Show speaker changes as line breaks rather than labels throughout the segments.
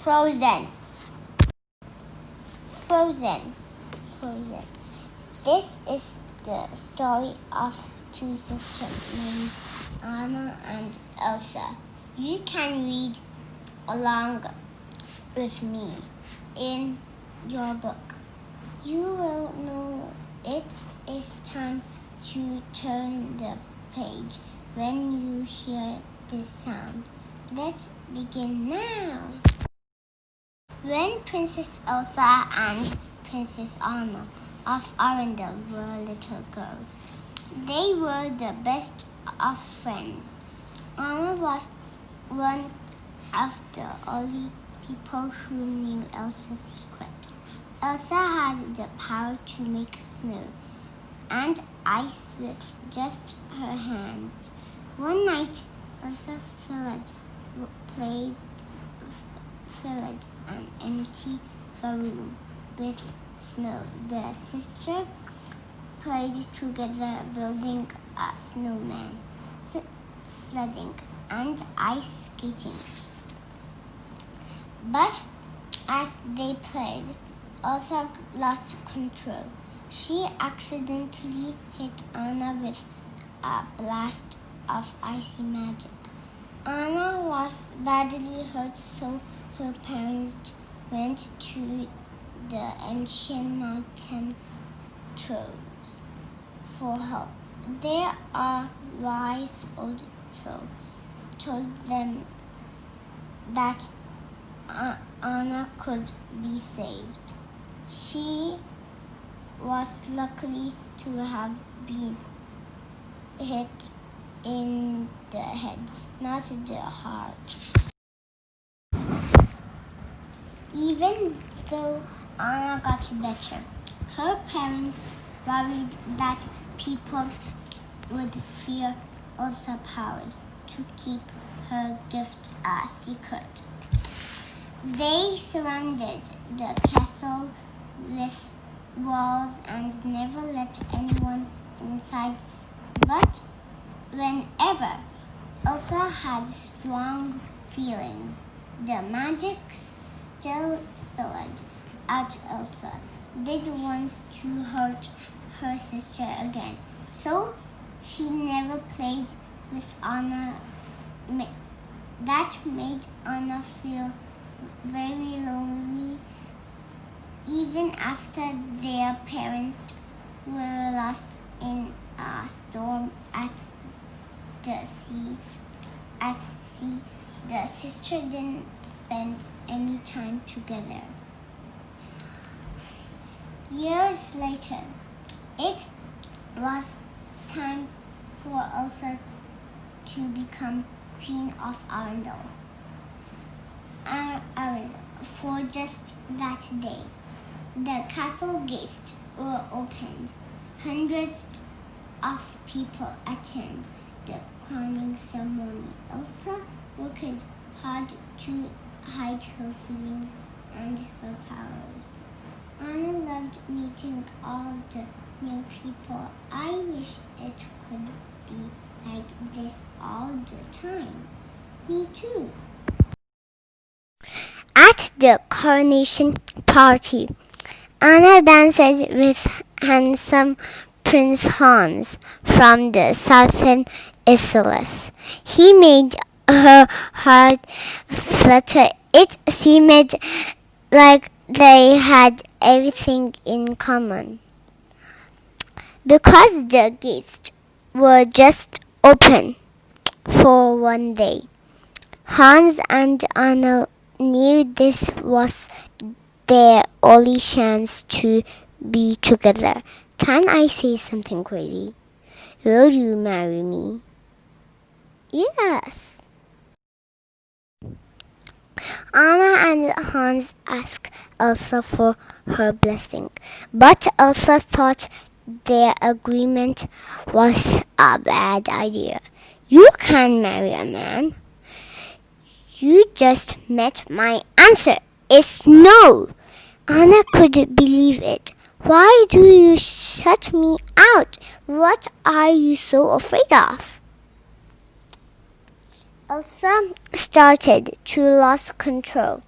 Frozen. Frozen. Frozen. This is the story of two sisters named Anna and Elsa. You can read along with me in your book. You will know it is time to turn the page when you hear this sound. Let's begin now. When Princess Elsa and Princess Anna of Arendelle were little girls, they were the best of friends. Anna was one of the only people who knew Elsa's secret. Elsa had the power to make snow and ice with just her hands. One night, Elsa filled an empty room with snow. The sisters played together, building a snowman, sledding, and ice skating. But as they played, Elsa lost control. She accidentally hit Anna with a blast of icy magic. Anna was badly hurt, so her parents went to the ancient mountain trolls for help. There a wise old troll told them that Anna could be saved. She was lucky to have been hit in the head, not the heart. Even though Anna got better, her parents worried that people would fear Elsa's powers to keep her gift a secret. They surrounded the castle with walls and never let anyone inside. But whenever Elsa had strong feelings, the magic still spilled out. Elsa didn't want to hurt her sister again, so she never played with Anna. That made Anna feel very lonely. Even after their parents were lost in a storm at sea, the sisters didn't spend any time together. Years later, it was time for Elsa to become Queen of Arendelle. For just that day, the castle gates were opened. Hundreds of people attended the crowning ceremony. Elsa worked hard to hide her feelings and her powers. Anna loved meeting all the new people. I wish it could be like this all the time. Me too. At the coronation party, Anna danced with handsome Prince Hans from the southern Isles. He made her heart flutter. It seemed like they had everything in common. Because the gates were just open for one day, Hans and Anna knew this was their only chance to be together. Can I say something crazy? Will you marry me? Yes. Anna and Hans asked Elsa for her blessing, but Elsa thought their agreement was a bad idea. You can't marry a man. You just met my answer is no. Anna couldn't believe it. Why do you shut me out? What are you so afraid of? Elsa started to lose control.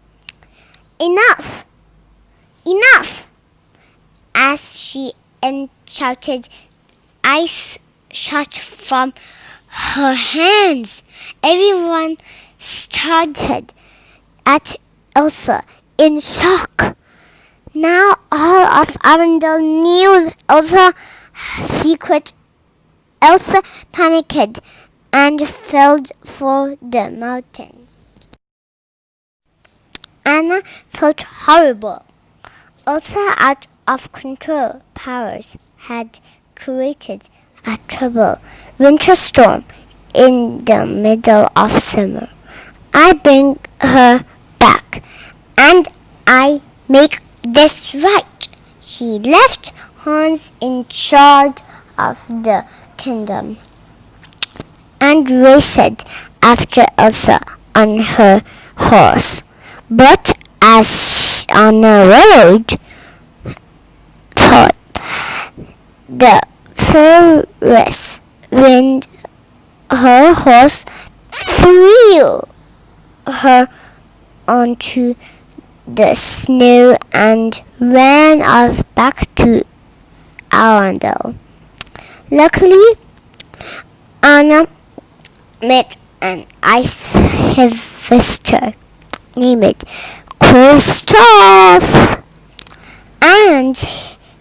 Enough! Enough! As she shouted, ice shot from her hands. Everyone stared at Elsa in shock. Now all of Arendelle knew Elsa's secret. Elsa panicked and fled for the mountains. Anna felt horrible. Elsa, out of control powers, had created a terrible winter storm in the middle of summer. I bring her back, and I make this right. She left Hans in charge of the kingdom and raced after Elsa on her horse. But as Anna rode thought, the furious wind her horse threw her onto the snow and ran off back to Arendelle. Luckily, Anna met an ice harvester named Kristoff and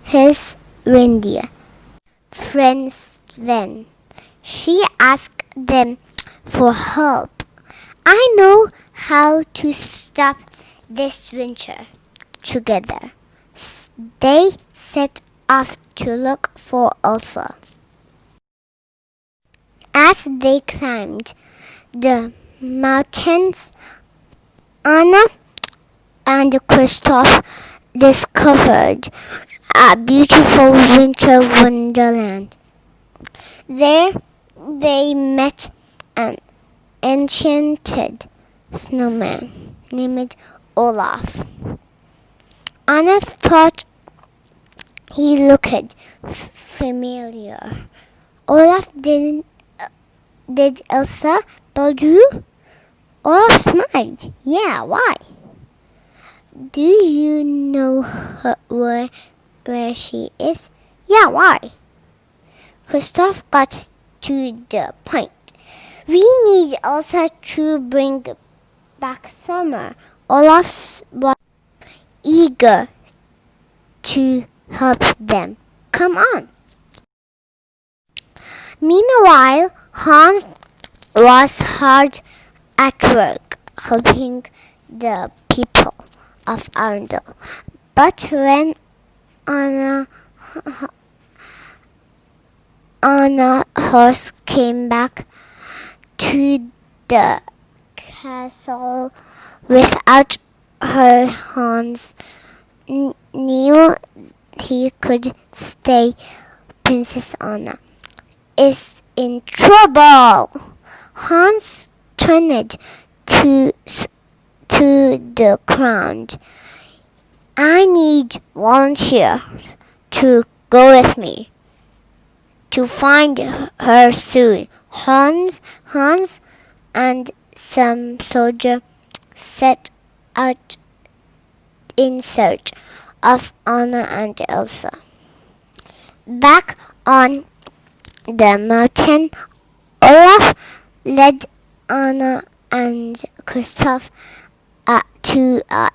his reindeer friend Sven. She asked them for help. I know how to stop this winter. Together, they set off to look for Elsa. As they climbed the mountains, Anna and Kristoff discovered a beautiful winter wonderland. There they met an enchanted snowman named Olaf. Anna thought he looked familiar. Olaf did Elsa build you? Olaf smiled. Yeah, why? Do you know where she is? Yeah, why? Kristoff got to the point. We need Elsa to bring back summer. Olaf was eager to help them. Come on. Meanwhile, Hans was hard at work helping the people of Arendelle. But when Anna's horse came back to the castle without her, Hans knew he could stay. Princess Anna is in trouble. Hans turned to the crowd. I need volunteers to go with me to find her soon. Hans and some soldiers set out in search of Anna and Elsa. Back on the mountain, Olaf led Anna and Kristoff to a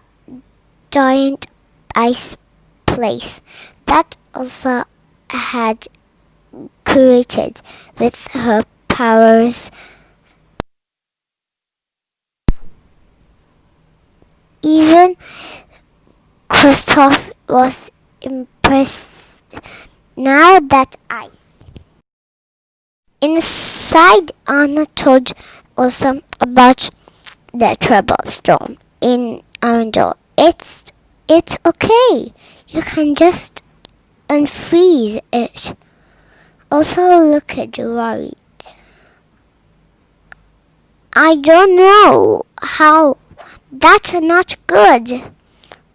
giant ice place that Elsa had created with her powers. Even Kristoff was impressed. Now that ice. Inside, Anna told Elsa about the terrible storm in Arendelle. It's okay. You can just unfreeze it. Elsa looked worried. I don't know how. That's not good.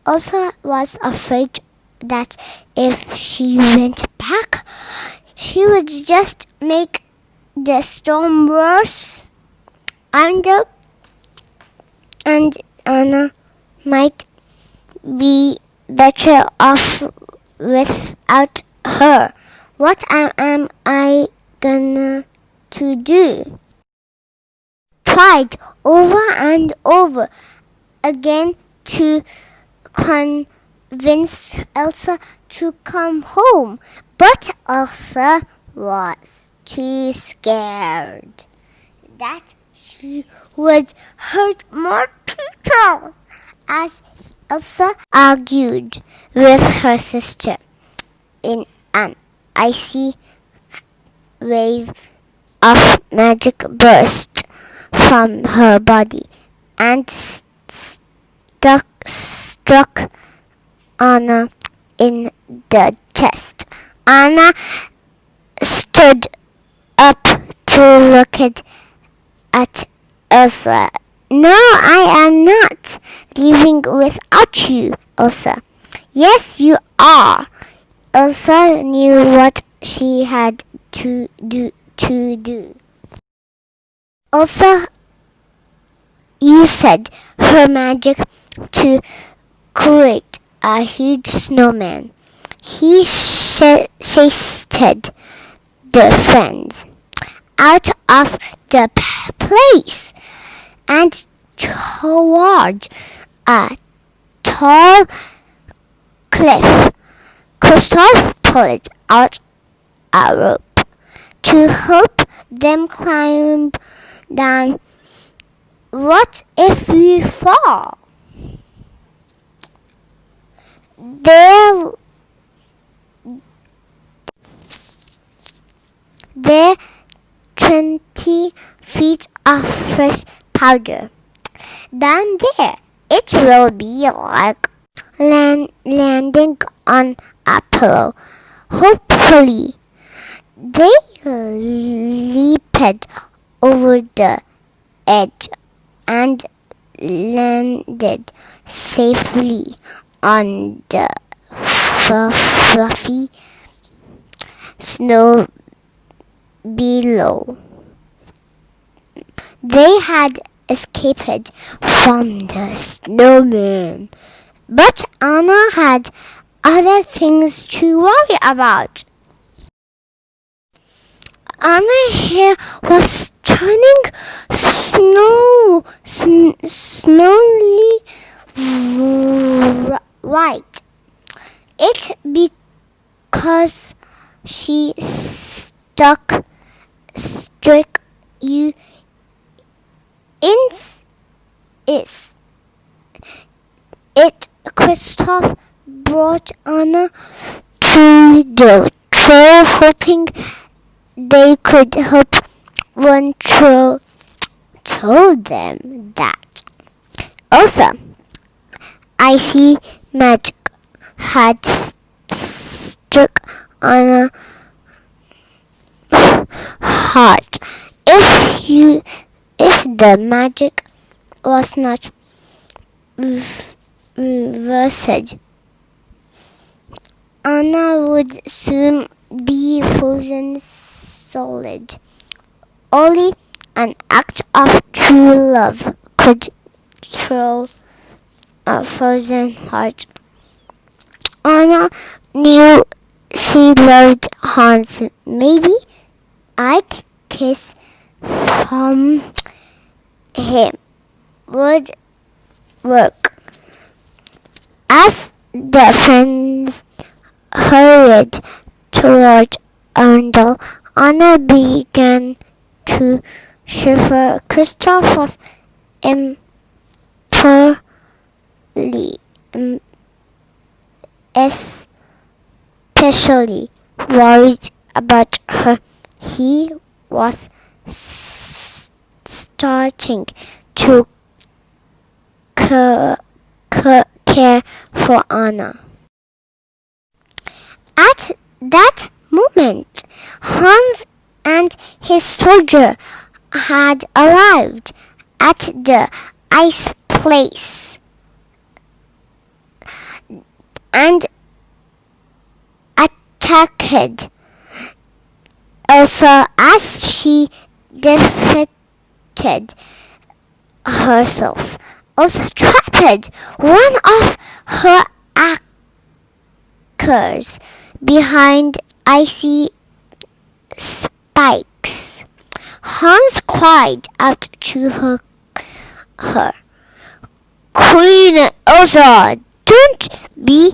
Elsa was afraid that if she went back, she would just make the storm worse. And Anna might be better off without her. What am I gonna to do? Tried over and over again to convince Elsa to come home, but Elsa was too scared that she would hurt more people. As Elsa argued with her sister, in an icy wave of magic burst from her body and struck Anna in the chest. Anna stood up to look at Elsa. No, I am not leaving without you, Elsa. Yes, you are. Elsa knew what she had to do. Elsa used her magic to create a huge snowman. He chased the friends out of the place and toward a tall cliff. Kristoff pulled out a rope to help them climb down. What if we fall? There 20 feet of fresh powder. Down there, it will be like landing on a pillow. Hopefully, they leaped over the edge and landed safely on the fluffy snow below. They had escaped from the snowman, but Anna had other things to worry about. Anna's hair was turning snowy white. It because she struck you in it. Kristoff brought Anna to the troll, hoping they could help. One troll told them that also icy magic had struck Anna's heart. If the magic was not reversed, Anna would soon be frozen solid. Only an act of true love could throw a frozen heart. Anna knew she loved Hans. Maybe a kiss from him would work. As the friends hurried toward Arundel, Anna began to shiver. Kristoff was especially worried about her. He was starting to care for Anna. At that moment, Hans and his soldier had arrived at the ice place and attacked Elsa as she defended herself. Elsa trapped one of her anchors behind icy spikes. Hans cried out to her, Queen Elsa, don't be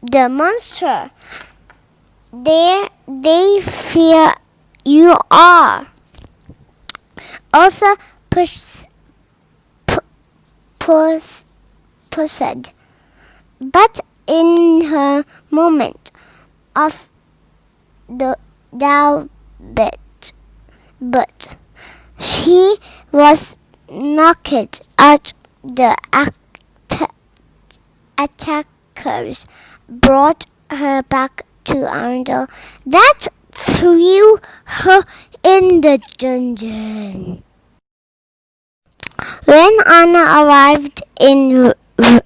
the monster they fear you are. Elsa pushed, but in her moment of doubt, but she was knocked out. The attackers brought her back to Arundel. That threw her in the dungeon. When Anna arrived in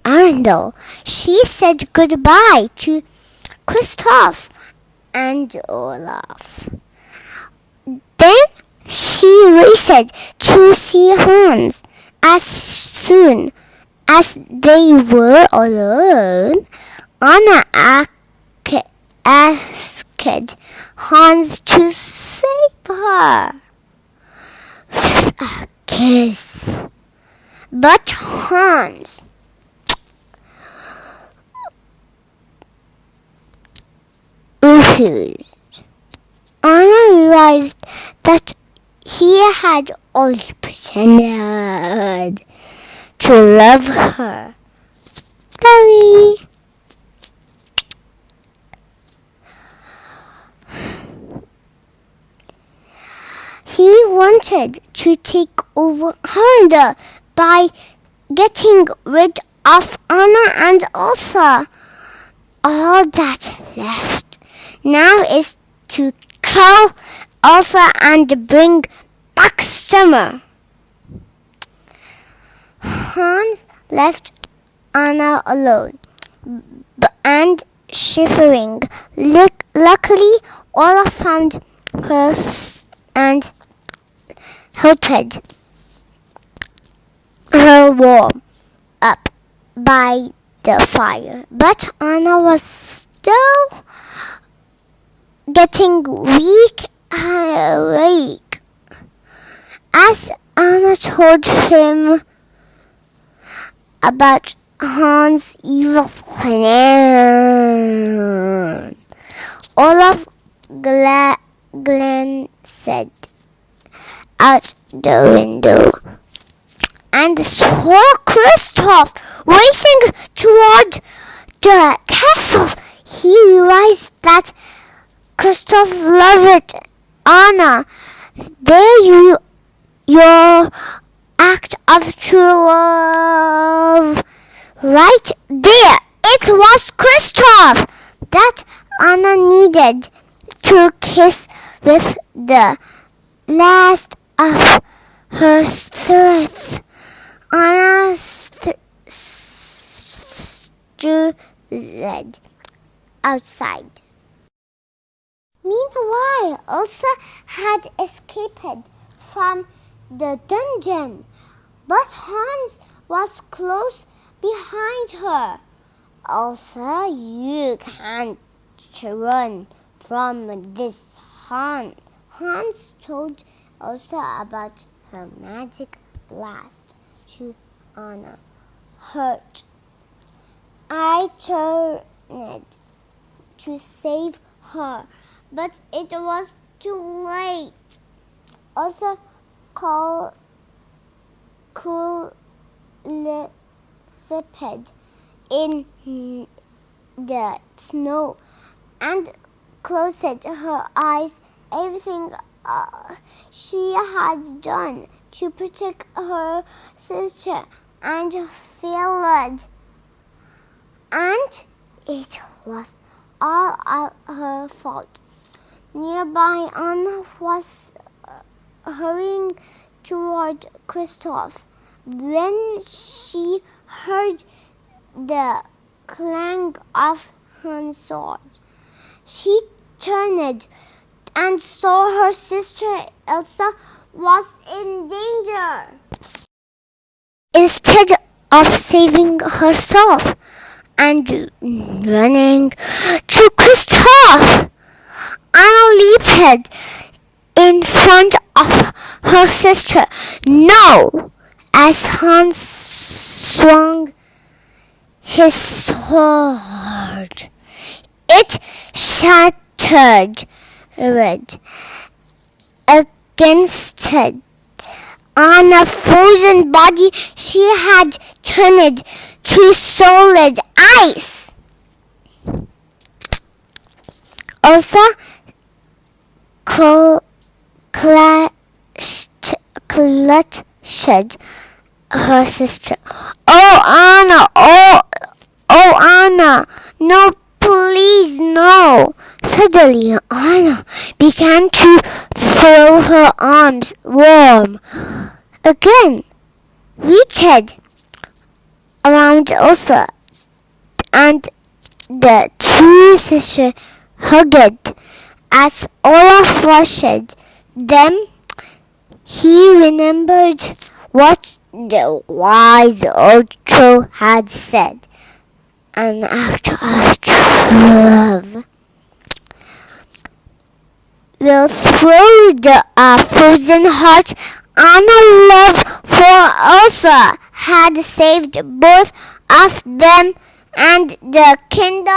Arundel, she said goodbye to Kristoff and Olaf. Then she raced to see Hans. As soon as they were alone, Anna asked Hans to save her with a kiss. But Hans refused. Anna realized that he had only pretended to love her. Sorry. He wanted to take over Arundel by getting rid of Anna and Elsa. All that left now is to kill Elsa and bring back Summer. Hans left Anna alone and shivering. Luckily, Olaf found her and helped her warm up by the fire. But Anna was still getting weak and awake. As Anna told him about Hans' evil plan, Olaf glanced out the window and saw Kristoff racing toward the castle. He realized that Kristoff loved Anna. There your act of true love. Right there, it was Kristoff that Anna needed to kiss with the last of her strength. Anna stood outside. Meanwhile, Elsa had escaped from the dungeon, but Hans was close behind her. Elsa, you can't run from this Hans. Hans told Elsa about her magic blast to Anna. Hurt. I turned to save her, but it was too late. Elsa slipped in the snow and closed her eyes. Everything she had done to protect her sister and failed, and it was all her fault. Nearby, Anna was hurrying toward Kristoff when she heard the clang of Hans' sword. She turned and saw her sister Elsa was in danger. Instead of saving herself, and running to Kristoff. Anna leaped in front of her sister. No! As Hans swung his sword, it shattered against Anna's frozen body. She had turned to solid ice. Elsa clutched her sister. Oh, Anna! Oh, Anna! No, please, no! Suddenly, Anna began to throw her arms warm again, reached around Elsa, and the two sisters hugged. As Olaf rushed them, he remembered what the wise old troll had said. An act of true love will throw the frozen heart. Anna's love for Elsa had saved both of them and the kingdom.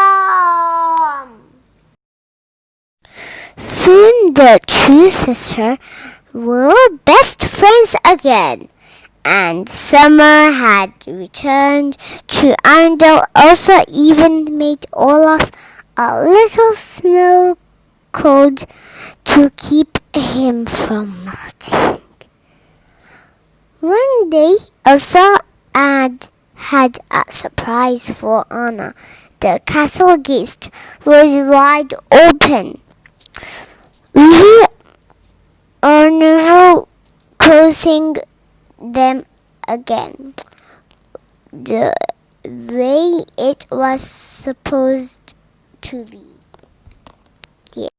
Soon the two sisters were best friends again, and summer had returned to Arendelle. Elsa even made Olaf a little snow cold to keep him from melting. One day, Elsa had a surprise for Anna. The castle gates was wide open. We are never closing them again, the way it was supposed to be.